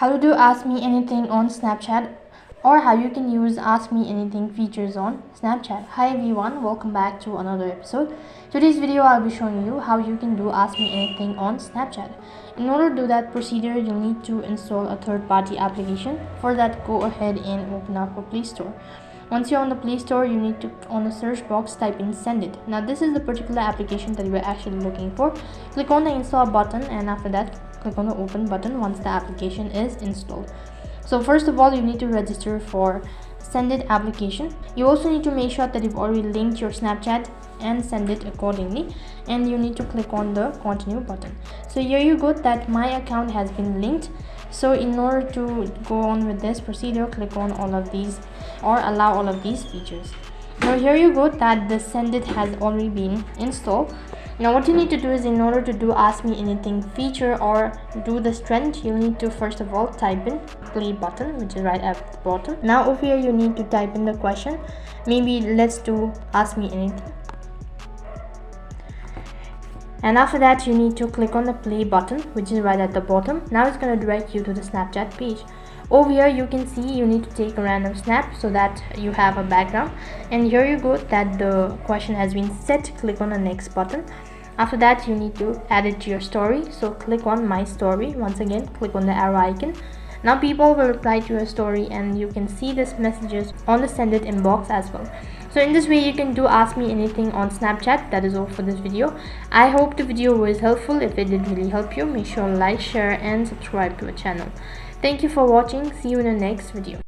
how to do ask me anything on Snapchat, or how you can use ask me anything features on Snapchat. Hi everyone, welcome back to another episode. Today's video I'll be showing you how you can do ask me anything on Snapchat. In order to do that procedure, you'll need to install a third-party application. For that, go ahead and open up a Play Store. Once you're on the Play Store, you need to, on the search box, type in Send It. Now this is the particular application that we're actually looking for. Click on the install button, and after that click on the open button once the application is installed. So first of all, you need to register for Send It application. You also need to make sure that you've already linked your Snapchat and send it accordingly, and you need to click on the continue button. So here you go, that my account has been linked. So in order to go on with this procedure, click on all of these or allow all of these features. Now here you go, that the Send It has already been installed. Now what you need to do is, in order to do ask me anything feature or do this trend, you need to first of all type in play button, which is right at the bottom. Now over here you need to type in the question. Maybe let's do ask me anything. And after that you need to click on the play button, which is right at the bottom. Now it's going to direct you to the Snapchat page. Over here you can see you need to take a random snap so that you have a background, and here you go, that the question has been set. Click on the next button. After that you need to add it to your story, so click on my story. Once again click on the arrow icon. Now people will reply to your story, and you can see this messages on the Send It inbox as well. So in this way you can do ask me anything on Snapchat. That is all for this video. I hope the video was helpful. If it did really help you, make sure to like, share and subscribe to our channel. Thank you for watching. See you in the next video.